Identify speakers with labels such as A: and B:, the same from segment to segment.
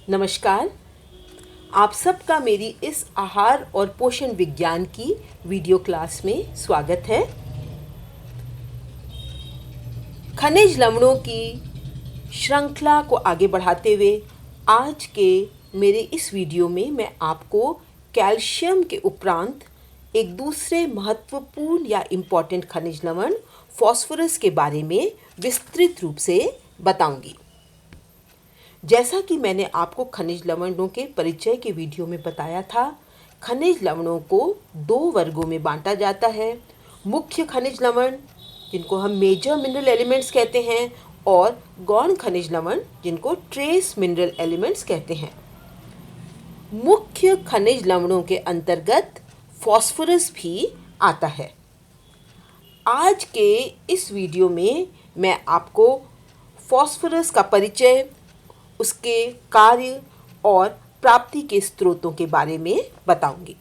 A: नमस्कार। आप सबका मेरी इस आहार और पोषण विज्ञान की वीडियो क्लास में स्वागत है। खनिज लवणों की श्रृंखला को आगे बढ़ाते हुए आज के मेरे इस वीडियो में मैं आपको कैल्शियम के उपरांत एक दूसरे महत्वपूर्ण या इम्पॉर्टेंट खनिज लवण फॉस्फोरस के बारे में विस्तृत रूप से बताऊंगी। जैसा कि मैंने आपको खनिज लवणों के परिचय के वीडियो में बताया था, खनिज लवणों को दो वर्गों में बांटा जाता है। मुख्य खनिज लवण जिनको हम मेजर मिनरल एलिमेंट्स कहते हैं और गौण खनिज लवण जिनको ट्रेस मिनरल एलिमेंट्स कहते हैं। मुख्य खनिज लवणों के अंतर्गत फॉस्फोरस भी आता है। आज के इस वीडियो में मैं आपको फॉस्फोरस का परिचय, उसके कार्य और प्राप्ति के स्रोतों के बारे में बताऊंगी।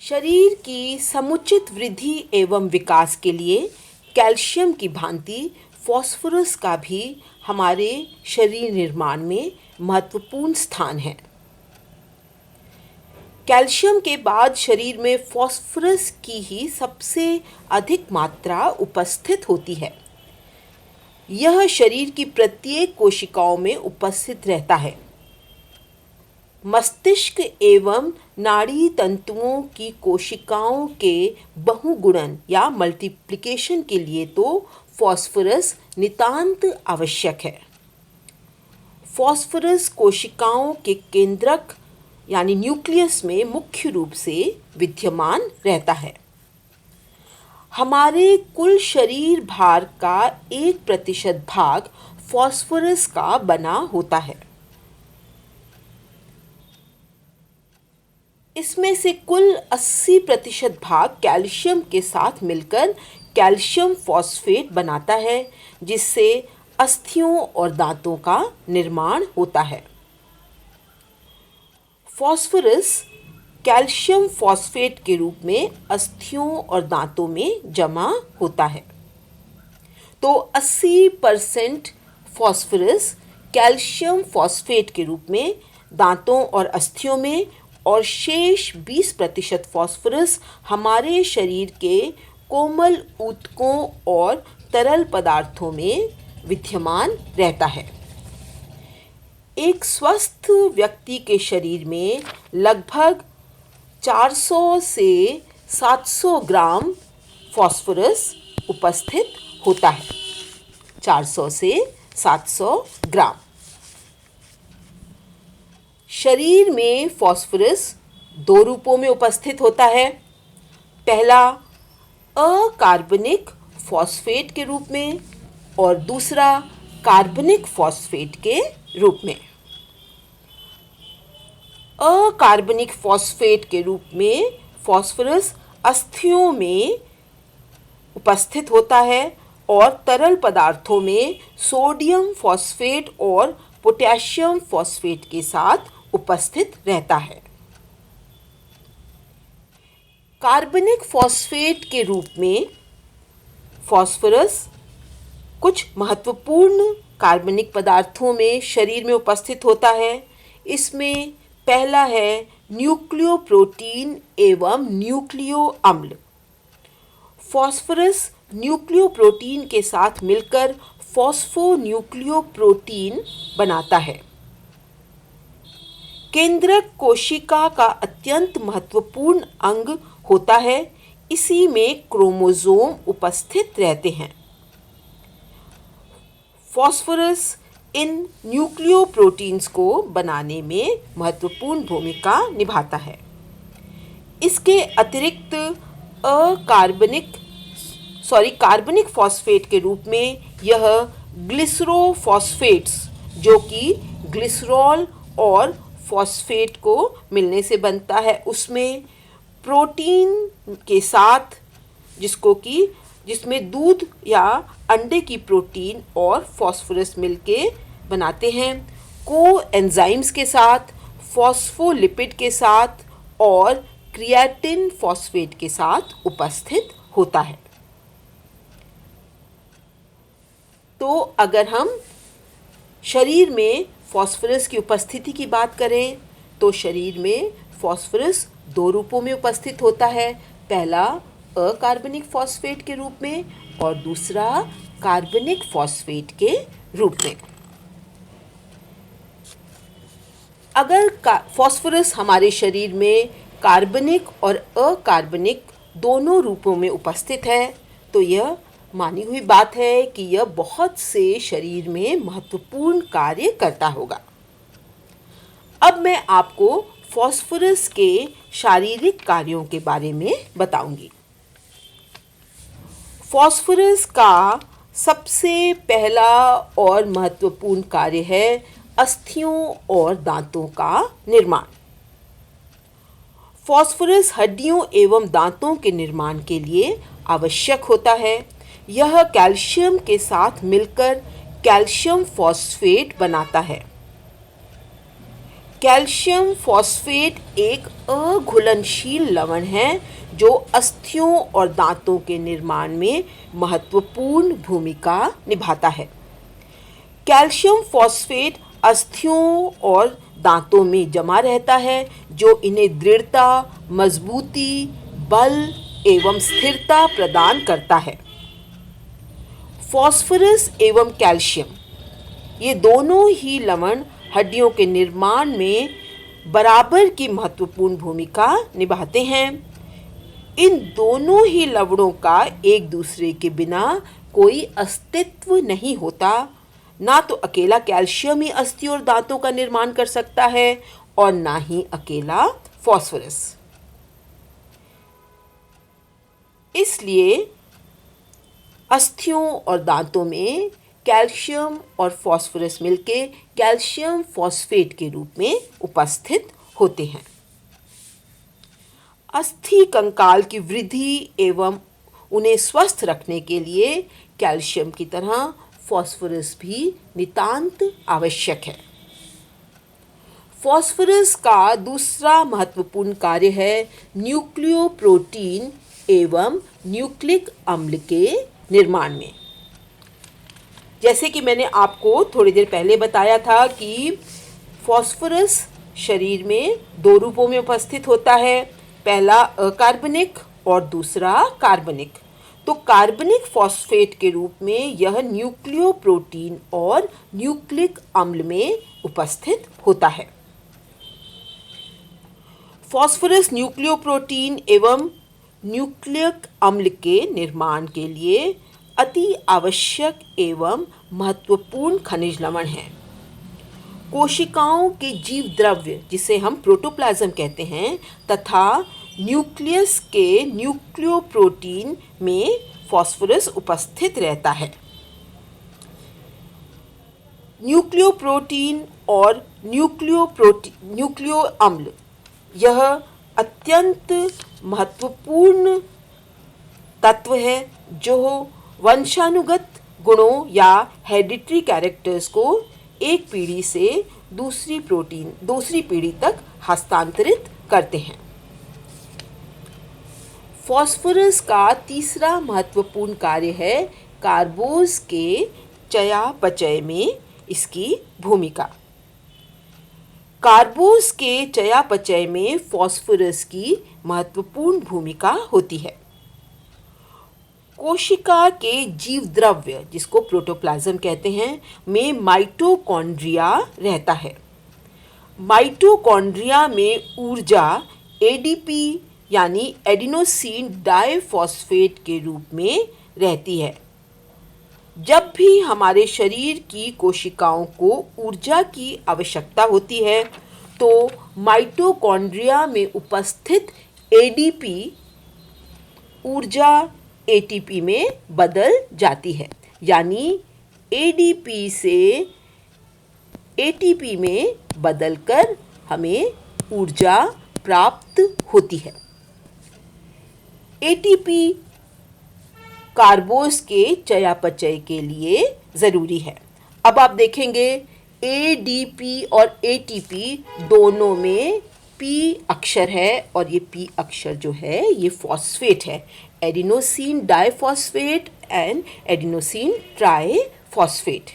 A: शरीर की समुचित वृद्धि एवं विकास के लिए कैल्शियम की भांति फॉस्फोरस का भी हमारे शरीर निर्माण में महत्वपूर्ण स्थान है। कैल्शियम के बाद शरीर में फॉस्फोरस की ही सबसे अधिक मात्रा उपस्थित होती है। यह शरीर की प्रत्येक कोशिकाओं में उपस्थित रहता है। मस्तिष्क एवं नाड़ी तंतुओं की कोशिकाओं के बहुगुणन या मल्टीप्लिकेशन के लिए तो फॉस्फोरस नितांत आवश्यक है। फॉस्फोरस कोशिकाओं के केंद्रक यानी न्यूक्लियस में मुख्य रूप से विद्यमान रहता है। हमारे कुल शरीर भार का 1% भाग फॉस्फोरस का बना होता है। इसमें से कुल 80% भाग कैल्शियम के साथ मिलकर कैल्शियम फॉस्फेट बनाता है, जिससे अस्थियों और दांतों का निर्माण होता है। फॉस्फोरस कैल्शियम फॉस्फेट के रूप में अस्थियों और दांतों में जमा होता है। तो 80% फॉस्फोरस कैल्शियम फॉस्फेट के रूप में दांतों और अस्थियों में और शेष 20% फॉस्फोरस हमारे शरीर के कोमल ऊतकों और तरल पदार्थों में विद्यमान रहता है। एक स्वस्थ व्यक्ति के शरीर में लगभग 400 से 700 ग्राम फॉस्फोरस उपस्थित होता है। 400 से 700 ग्राम। शरीर में फॉस्फोरस दो रूपों में उपस्थित होता है। पहला अकार्बनिक फॉस्फेट के रूप में और दूसरा कार्बनिक फॉस्फेट के रूप में। अकार्बनिक फॉस्फेट के रूप में फॉस्फोरस अस्थियों में उपस्थित होता है और तरल पदार्थों में सोडियम फॉस्फेट और पोटेशियम फॉस्फेट के साथ उपस्थित रहता है। कार्बनिक फॉस्फेट के रूप में फॉस्फोरस कुछ महत्वपूर्ण कार्बनिक पदार्थों में शरीर में उपस्थित होता है। इसमें पहला है न्यूक्लियोप्रोटीन एवं न्यूक्लियो अम्ल। फॉस्फोरस न्यूक्लियोप्रोटीन के साथ मिलकर फॉस्फोन्यूक्लियोप्रोटीन बनाता है। केंद्रक कोशिका का अत्यंत महत्वपूर्ण अंग होता है। इसी में क्रोमोसोम उपस्थित रहते हैं। फॉस्फोरस इन न्यूक्लियोप्रोटीन्स को बनाने में महत्वपूर्ण भूमिका निभाता है। इसके अतिरिक्त कार्बनिक फॉस्फेट के रूप में यह ग्लिसरोफॉस्फेट्स, जो कि ग्लिसरॉल और फॉस्फेट को मिलने से बनता है, उसमें प्रोटीन के साथ जिसमें दूध या अंडे की प्रोटीन और फॉस्फोरस मिलके बनाते हैं, कोएंजाइम्स के साथ, फॉस्फोलिपिड के साथ और क्रिएटिन फॉस्फेट के साथ उपस्थित होता है। तो अगर हम शरीर में फॉस्फोरस की उपस्थिति की बात करें तो शरीर में फॉस्फोरस दो रूपों में उपस्थित होता है। पहला अकार्बनिक फॉस्फेट के रूप में और दूसरा कार्बनिक फॉस्फेट के रूप में। अगर फॉस्फोरस हमारे शरीर में कार्बनिक और अकार्बनिक दोनों रूपों में उपस्थित है तो यह मानी हुई बात है कि यह बहुत से शरीर में महत्वपूर्ण कार्य करता होगा। अब मैं आपको फॉस्फोरस के शारीरिक कार्यों के बारे में बताऊंगी। फॉस्फोरस का सबसे पहला और महत्वपूर्ण कार्य है अस्थियों और दांतों का निर्माण। फॉस्फोरस हड्डियों एवं दांतों के निर्माण के लिए आवश्यक होता है। यह कैल्शियम के साथ मिलकर कैल्शियम फॉस्फेट बनाता है। कैल्शियम फॉस्फेट एक अघुलनशील लवण है जो अस्थियों और दांतों के निर्माण में महत्वपूर्ण भूमिका निभाता है। कैल्शियम फॉस्फेट अस्थियों और दांतों में जमा रहता है जो इन्हें दृढ़ता, मजबूती, बल एवं स्थिरता प्रदान करता है। फॉस्फोरस एवं कैल्शियम ये दोनों ही लवण हड्डियों के निर्माण में बराबर की महत्वपूर्ण भूमिका निभाते हैं। इन दोनों ही लवणों का एक दूसरे के बिना कोई अस्तित्व नहीं होता। ना तो अकेला कैल्शियम ही अस्थियों और दांतों का निर्माण कर सकता है और ना ही अकेला फॉस्फोरस। इसलिए अस्थियों और दांतों में कैल्शियम और फॉस्फोरस मिलके कैल्शियम फॉस्फेट के रूप में उपस्थित होते हैं। अस्थि कंकाल की वृद्धि एवं उन्हें स्वस्थ रखने के लिए कैल्शियम की तरह फॉस्फोरस भी नितांत आवश्यक है। फॉस्फोरस का दूसरा महत्वपूर्ण कार्य है न्यूक्लियोप्रोटीन एवं न्यूक्लिक अम्ल के निर्माण में। जैसे कि मैंने आपको थोड़ी देर पहले बताया था कि फॉस्फोरस शरीर में दो रूपों में उपस्थित होता है, पहला अकार्बनिक और दूसरा कार्बनिक। तो कार्बनिक फॉस्फेट के रूप में यह न्यूक्लियोप्रोटीन और न्यूक्लिक अम्ल में उपस्थित होता है। फॉस्फोरस न्यूक्लियोप्रोटीन एवं न्यूक्लिक अम्ल के निर्माण के लिए अति आवश्यक एवं महत्वपूर्ण खनिज लवण है। कोशिकाओं के जीव द्रव्य जिसे हम प्रोटोप्लाज्म कहते हैं तथा न्यूक्लियस के न्यूक्लियोप्रोटीन में फॉस्फोरस उपस्थित रहता है। न्यूक्लियोप्रोटीन और न्यूक्लियो अम्ल यह अत्यंत महत्वपूर्ण तत्व है जो वंशानुगत गुणों या हेरिडिटरी कैरेक्टर्स को एक पीढ़ी से दूसरी पीढ़ी तक हस्तांतरित करते हैं। फॉस्फोरस का तीसरा महत्वपूर्ण कार्य है कार्बोज के चयापचय में इसकी भूमिका। कार्बोज के चयापचय में फॉस्फोरस की महत्वपूर्ण भूमिका होती है। कोशिका के जीव द्रव्य जिसको प्रोटोप्लाज्म कहते हैं में माइटोकॉन्ड्रिया रहता है। माइटोकॉन्ड्रिया में ऊर्जा एडीपी यानी एडिनोसिन डाइफॉस्फेट के रूप में रहती है। जब भी हमारे शरीर की कोशिकाओं को ऊर्जा की आवश्यकता होती है तो माइटोकॉन्ड्रिया में उपस्थित एडीपी ऊर्जा एटीपी में बदल जाती है, यानी एडीपी से एटीपी में बदलकर हमें ऊर्जा प्राप्त होती है। एटीपी कार्बोज के चयापचय के लिए ज़रूरी है। अब आप देखेंगे एडीपी और एटीपी दोनों में पी अक्षर है और ये पी अक्षर जो है ये फॉस्फेट है, adenosine diphosphate and adenosine triphosphate.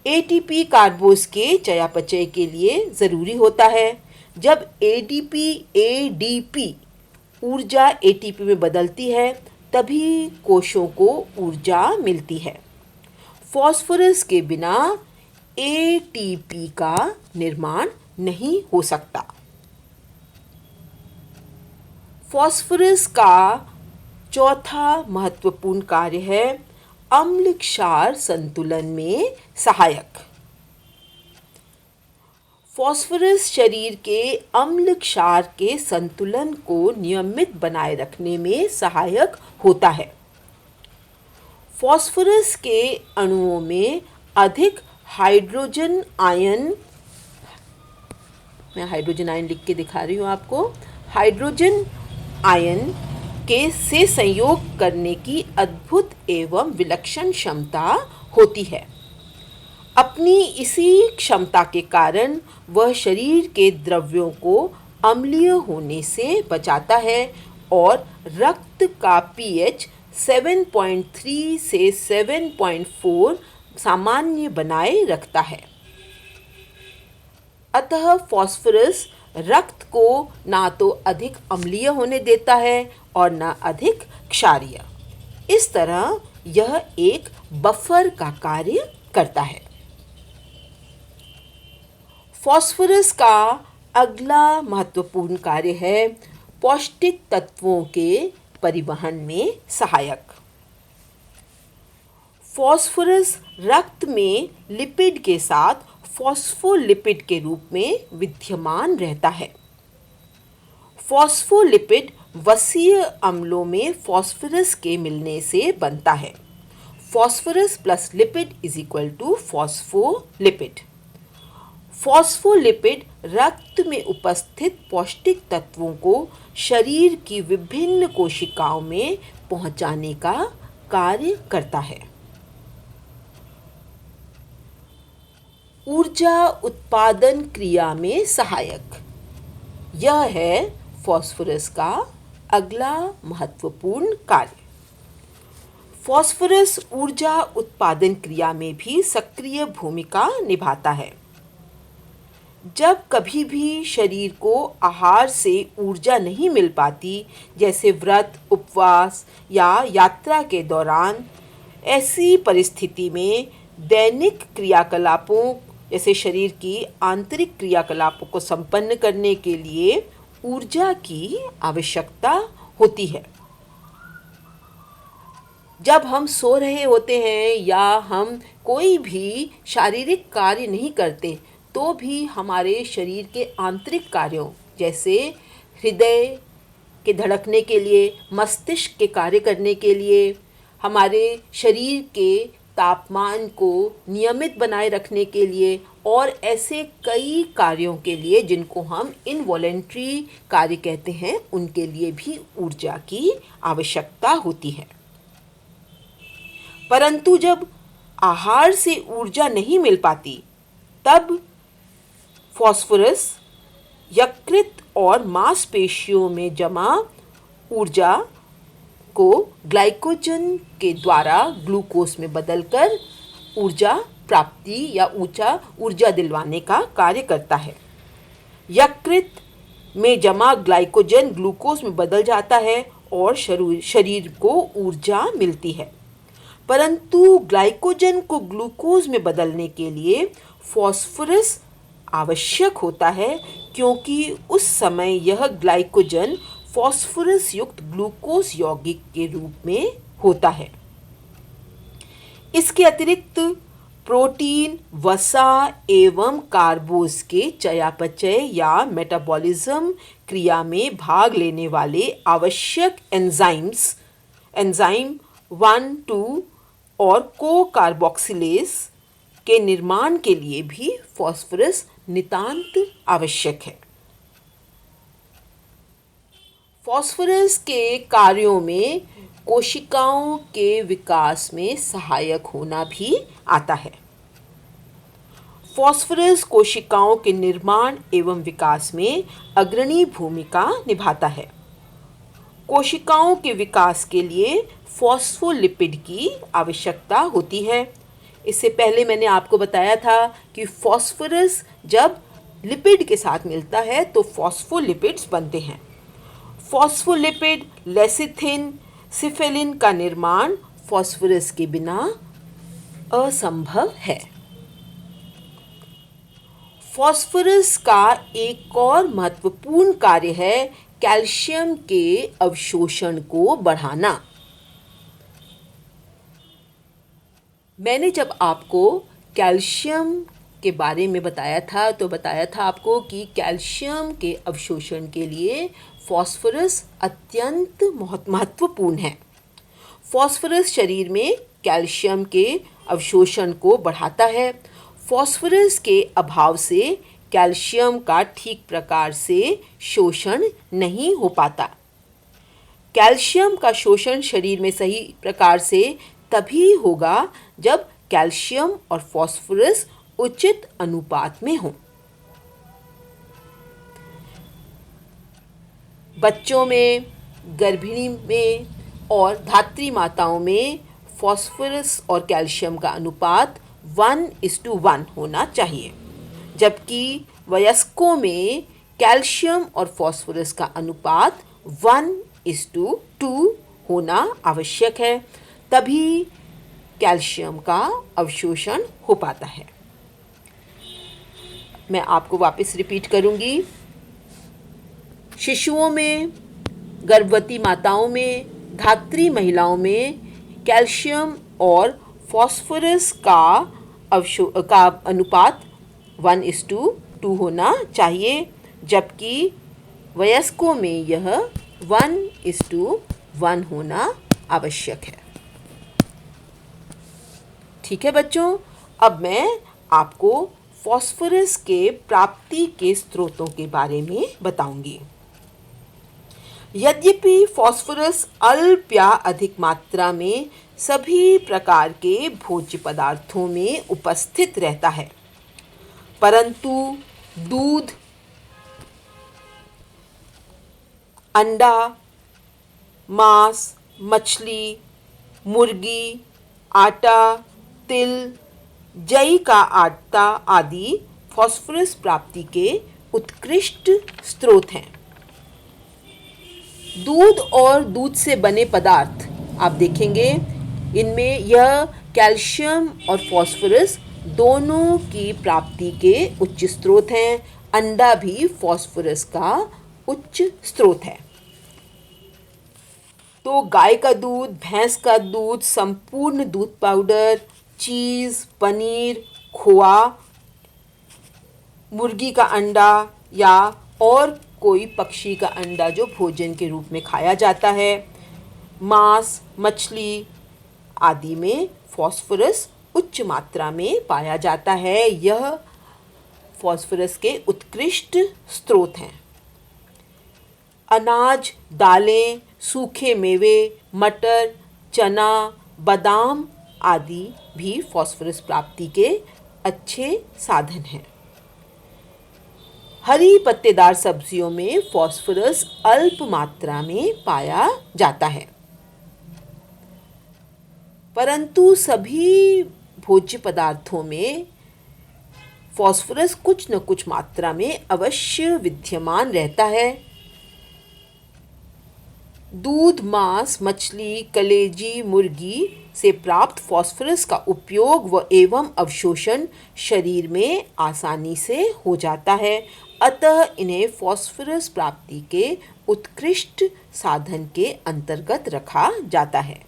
A: ATP कार्बोज के चयापचय के लिए ज़रूरी होता है। जब एडीपी ऊर्जा एटीपी में बदलती है तभी कोशों को ऊर्जा मिलती है। फॉस्फोरस के बिना एटीपी का निर्माण नहीं हो सकता। फॉस्फोरस का चौथा महत्वपूर्ण कार्य है अम्ल क्षार संतुलन में सहायक। फॉस्फोरस शरीर के अम्ल क्षार के संतुलन को नियमित बनाए रखने में सहायक होता है। फॉस्फोरस के अणुओं में अधिक हाइड्रोजन आयन, मैं हाइड्रोजन आयन लिख के दिखा रही हूँ आपको, हाइड्रोजन आयन के से संयोग करने की अद्भुत एवं विलक्षण क्षमता होती है। अपनी इसी क्षमता के कारण वह शरीर के द्रव्यों को अम्लीय होने से बचाता है और रक्त का पीएच 7.3 से 7.4 सामान्य बनाए रखता है। अतः फॉस्फोरस रक्त को ना तो अधिक अम्लीय होने देता है और न अधिक क्षारीय। इस तरह यह एक बफर का कार्य करता है। फॉस्फोरस का अगला महत्वपूर्ण कार्य है पौष्टिक तत्वों के परिवहन में सहायक। फॉस्फोरस रक्त में लिपिड के साथ फॉस्फोलिपिड के रूप में विद्यमान रहता है। फॉस्फोलिपिड वसीय अम्लों में फॉस्फोरस के मिलने से बनता है। Phosphorus plus lipid is equal to phospholipid. Phospholipid रक्त में उपस्थित पौष्टिक तत्वों को शरीर की विभिन्न कोशिकाओं में पहुंचाने का कार्य करता है। ऊर्जा उत्पादन क्रिया में सहायक, यह है फॉस्फोरस का अगला महत्वपूर्ण कार्य। फॉस्फोरस ऊर्जा उत्पादन क्रिया में भी सक्रिय भूमिका निभाता है। जब कभी भी शरीर को आहार से ऊर्जा नहीं मिल पाती, जैसे व्रत, उपवास या यात्रा के दौरान, ऐसी परिस्थिति में दैनिक क्रियाकलापों जैसे शरीर की आंतरिक क्रियाकलापों को संपन्न करने के लिए ऊर्जा की आवश्यकता होती है। जब हम सो रहे होते हैं या हम कोई भी शारीरिक कार्य नहीं करते तो भी हमारे शरीर के आंतरिक कार्यों जैसे हृदय के धड़कने के लिए, मस्तिष्क के कार्य करने के लिए, हमारे शरीर के तापमान को नियमित बनाए रखने के लिए और ऐसे कई कार्यों के लिए जिनको हम इनवॉलेंट्री कार्य कहते हैं, उनके लिए भी ऊर्जा की आवश्यकता होती है। परंतु जब आहार से ऊर्जा नहीं मिल पाती तब फॉस्फोरस यकृत और मांसपेशियों में जमा ऊर्जा को ग्लाइकोजन के द्वारा ग्लूकोज में बदलकर ऊर्जा प्राप्ति या ऊर्जा दिलवाने का कार्य करता है। यकृत में जमा ग्लाइकोजन ग्लूकोज में बदल जाता है और शरीर को ऊर्जा मिलती है। परंतु ग्लाइकोजन को ग्लूकोज में बदलने के लिए फॉस्फोरस आवश्यक होता है, क्योंकि उस समय यह ग्लाइकोजन फॉस्फोरस युक्त ग्लूकोज यौगिक के रूप में होता है। इसके अतिरिक्त प्रोटीन, वसा एवं कार्बोज के चयापचय या मेटाबॉलिज्म क्रिया में भाग लेने वाले आवश्यक एंजाइम 1, 2 और को-कार्बोक्सिलेज के निर्माण के लिए भी फॉस्फोरस नितांत आवश्यक है। फॉस्फोरस के कार्यों में कोशिकाओं के विकास में सहायक होना भी आता है। फॉस्फोरस कोशिकाओं के निर्माण एवं विकास में अग्रणी भूमिका निभाता है। कोशिकाओं के विकास के लिए फॉस्फोलिपिड की आवश्यकता होती है। इससे पहले मैंने आपको बताया था कि फॉस्फोरस जब लिपिड के साथ मिलता है तो फॉस्फोलिपिड्स बनते हैं। फॉस्फोलिपिड लेसिथिन सिफेलिन का निर्माण फॉस्फोरस के बिना असंभव है। फॉस्फोरस का एक और महत्वपूर्ण कार्य है कैल्शियम के अवशोषण को बढ़ाना। मैंने जब आपको कैल्शियम के बारे में बताया था तो बताया था आपको कि कैल्शियम के अवशोषण के लिए फॉस्फोरस अत्यंत महत्वपूर्ण है। फॉस्फोरस शरीर में कैल्शियम के अवशोषण को बढ़ाता है। फॉस्फोरस के अभाव से कैल्शियम का ठीक प्रकार से शोषण नहीं हो पाता। कैल्शियम का शोषण शरीर में सही प्रकार से तभी होगा जब कैल्शियम और फॉस्फोरस उचित अनुपात में हो। बच्चों में, गर्भिणी में और धात्री माताओं में फॉस्फोरस और कैल्शियम का अनुपात 1:1 होना चाहिए, जबकि वयस्कों में कैल्शियम और फॉस्फोरस का अनुपात 1:2 होना आवश्यक है, तभी कैल्शियम का अवशोषण हो पाता है। मैं आपको वापस रिपीट करूंगी। शिशुओं में, गर्भवती माताओं में, धात्री महिलाओं में कैल्शियम और फॉस्फोरस का अनुपात 1:2 होना चाहिए, जबकि वयस्कों में यह 1:1 होना आवश्यक है। ठीक है बच्चों, अब मैं आपको फॉस्फोरस के प्राप्ति के स्रोतों के बारे में बताऊंगी। यद्यपि फॉस्फोरस अल्प या अधिक मात्रा में सभी प्रकार के भोज्य पदार्थों में उपस्थित रहता है, परंतु दूध, अंडा, मांस, मछली, मुर्गी, आटा, तिल, जई का आटा आदि फॉस्फोरस प्राप्ति के उत्कृष्ट स्रोत हैं। दूध और दूध से बने पदार्थ आप देखेंगे, इनमें यह कैल्शियम और फॉस्फोरस दोनों की प्राप्ति के उच्च स्रोत हैं। अंडा भी फॉस्फोरस का उच्च स्रोत है। तो गाय का दूध, भैंस का दूध, संपूर्ण दूध पाउडर, चीज़, पनीर, खोआ, मुर्गी का अंडा या और कोई पक्षी का अंडा जो भोजन के रूप में खाया जाता है, मांस, मछली आदि में फॉस्फोरस उच्च मात्रा में पाया जाता है। यह फॉस्फोरस के उत्कृष्ट स्रोत हैं। अनाज, दालें, सूखे मेवे, मटर, चना, बादाम आदि भी फॉस्फोरस प्राप्ति के अच्छे साधन हैं। हरी पत्तेदार सब्जियों में फॉस्फोरस अल्प मात्रा में पाया जाता है, परंतु सभी भोज्य पदार्थों में फॉस्फोरस कुछ न कुछ मात्रा में अवश्य विद्यमान रहता है। दूध, मांस, मछली, कलेजी, मुर्गी से प्राप्त फॉस्फोरस का उपयोग व एवं अवशोषण शरीर में आसानी से हो जाता है, अतः इन्हें फॉस्फोरस प्राप्ति के उत्कृष्ट साधन के अंतर्गत रखा जाता है।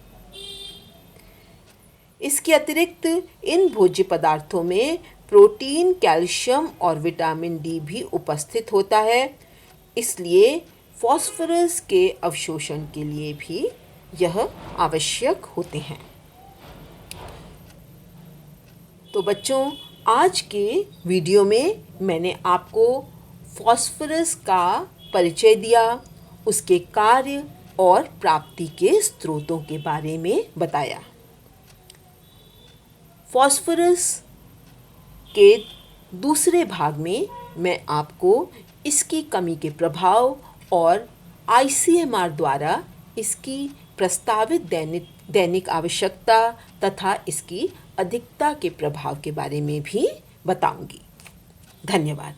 A: इसके अतिरिक्त इन भोज्य पदार्थों में प्रोटीन, कैल्शियम और विटामिन डी भी उपस्थित होता है, इसलिए फॉस्फोरस के अवशोषण के लिए भी यह आवश्यक होते हैं। तो बच्चों, आज के वीडियो में मैंने आपको फॉस्फोरस का परिचय दिया, उसके कार्य और प्राप्ति के स्रोतों के बारे में बताया। फॉस्फोरस के दूसरे भाग में मैं आपको इसकी कमी के प्रभाव और ICMR द्वारा इसकी प्रस्तावित दैनिक दैनिक आवश्यकता तथा इसकी अधिकता के प्रभाव के बारे में भी बताऊंगी। धन्यवाद।